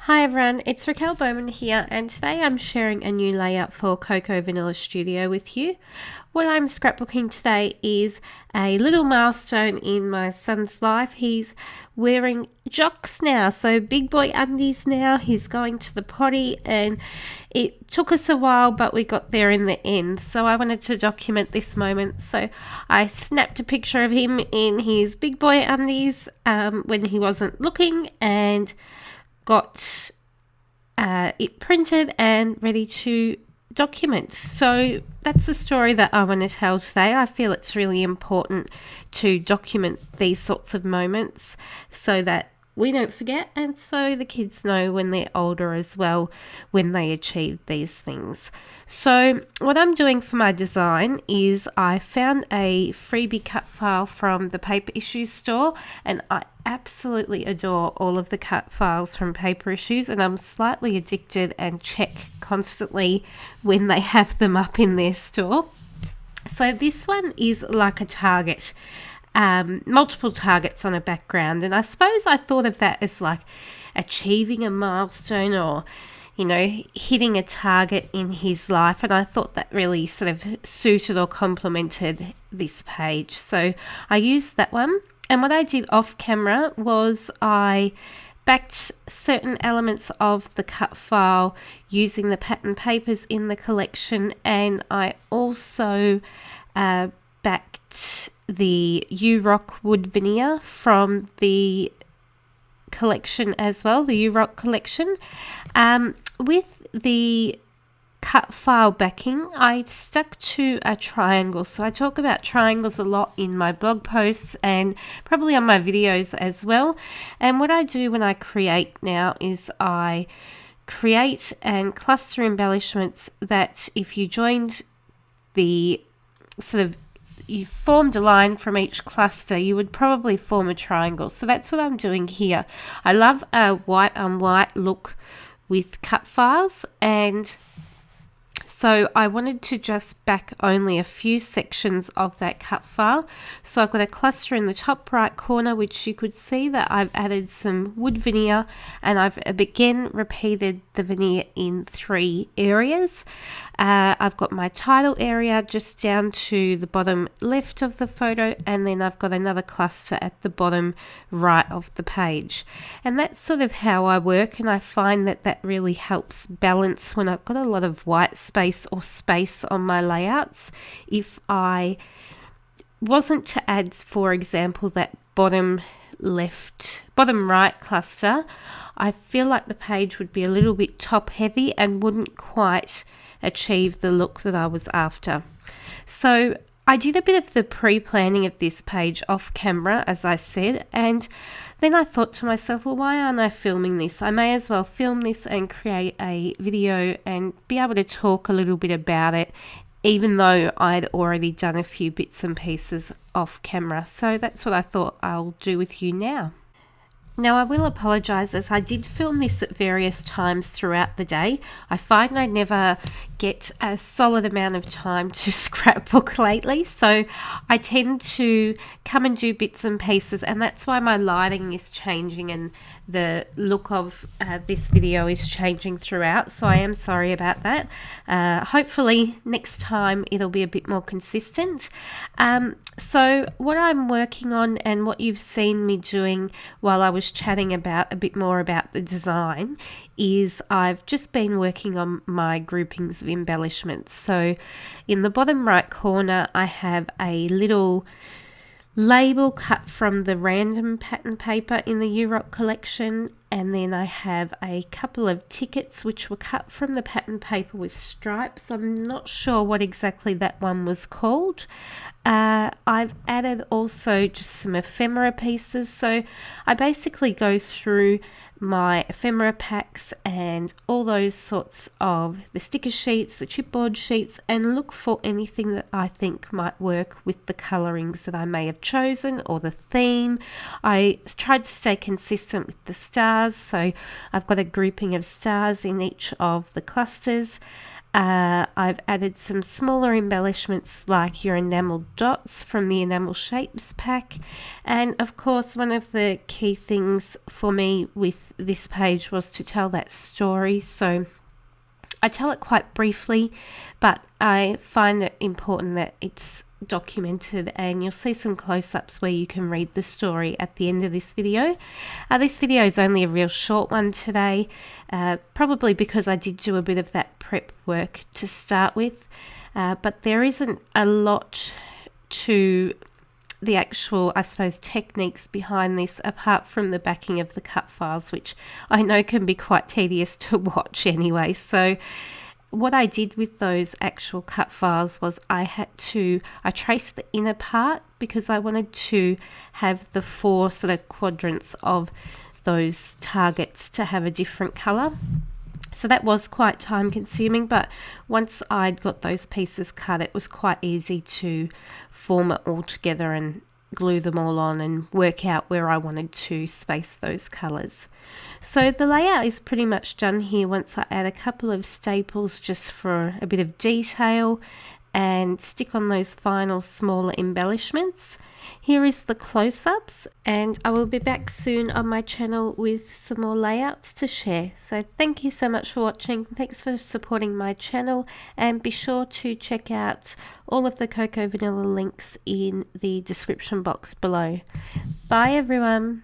Hi everyone, it's Raquel Bowman here, and today I'm sharing a new layout for Cocoa Vanilla Studio with you. What I'm scrapbooking today is a little milestone in my son's life. He's wearing jocks now, so big boy undies now. He's going to the potty, and it took us a while, but we got there in the end. So I wanted to document this moment. So I snapped a picture of him in his big boy undies when he wasn't looking, and got it printed and ready to document. So that's the story that I want to tell today. I feel it's really important to document these sorts of moments so that we don't forget, and so the kids know when they're older as well when they achieve these things. So what I'm doing for my design is I found a freebie cut file from the Paper Issues store, and I absolutely adore all of the cut files from Paper Issues, and I'm slightly addicted and check constantly when they have them up in their store. So this one is like a target. Multiple targets on a background, and I suppose I thought of that as like achieving a milestone or hitting a target in his life, and I thought that really sort of suited or complemented this page, so I used that one. And what I did off camera was I backed certain elements of the cut file using the pattern papers in the collection, and I also backed the U-Rock wood veneer from the collection as well, the U-Rock collection. With the cut file backing, I stuck to a triangle. So I talk about triangles a lot in my blog posts and probably on my videos as well. And what I do when I create now is I create and cluster embellishments that if you joined the you formed a line from each cluster, you would probably form a triangle. So that's what I'm doing here. I love a white on white look with cut files, and so I wanted to just back only a few sections of that cut file. So I've got a cluster in the top right corner, which you could see that I've added some wood veneer, and I've again repeated the veneer in 3 areas. I've got my title area just down to the bottom left of the photo, and then I've got another cluster at the bottom right of the page. And that's sort of how I work, and I find that that really helps balance when I've got a lot of white space or space on my layouts. If I wasn't to add, for example, that bottom right cluster, I feel like the page would be a little bit top heavy and wouldn't quite achieve the look that I was after. So I did a bit of the pre-planning of this page off camera, as I said, and then I thought to myself, well, why aren't I filming this? I may as well film this and create a video and be able to talk a little bit about it, even though I'd already done a few bits and pieces off camera. So that's what I thought I'll do with you now. Now, I will apologise, as I did film this at various times throughout the day. I find I never get a solid amount of time to scrapbook lately, so I tend to come and do bits and pieces, and that's why my lighting is changing and the look of this video is changing throughout, so I am sorry about that. Hopefully next time it'll be a bit more consistent. So what I'm working on and what you've seen me doing while I was chatting about a bit more about the design is I've just been working on my groupings of embellishments. So in the bottom right corner I have a little label cut from the random pattern paper in the U-Rock collection, and then I have a couple of tickets which were cut from the pattern paper with stripes. I'm not sure what exactly that one was called. I've added also just some ephemera pieces, so I basically go through my ephemera packs and all those sorts of the sticker sheets, the chipboard sheets, and look for anything that I think might work with the colorings that I may have chosen or the theme. I tried to stay consistent with the stars, so I've got a grouping of stars in each of the clusters. I've added some smaller embellishments like your enamel dots from the Enamel Shapes pack. And of course, one of the key things for me with this page was to tell that story. So I tell it quite briefly, but I find it important that it's documented, and you'll see some close-ups where you can read the story at the end of this video. This video is only a real short one today, probably because I did do a bit of that prep work to start with, but there isn't a lot to the actual, I suppose, techniques behind this apart from the backing of the cut files, which I know can be quite tedious to watch anyway. So what I did with those actual cut files was I traced the inner part because I wanted to have the 4 sort of quadrants of those targets to have a different color. So that was quite time consuming, but once I'd got those pieces cut, it was quite easy to form it all together and glue them all on and work out where I wanted to space those colors. So the layout is pretty much done here once I add a couple of staples just for a bit of detail and stick on those final smaller embellishments. Here is the close-ups, and I will be back soon on my channel with some more layouts to share. So thank you so much for watching. Thanks for supporting my channel, and be sure to check out all of the Cocoa Vanilla links in the description box below. Bye everyone.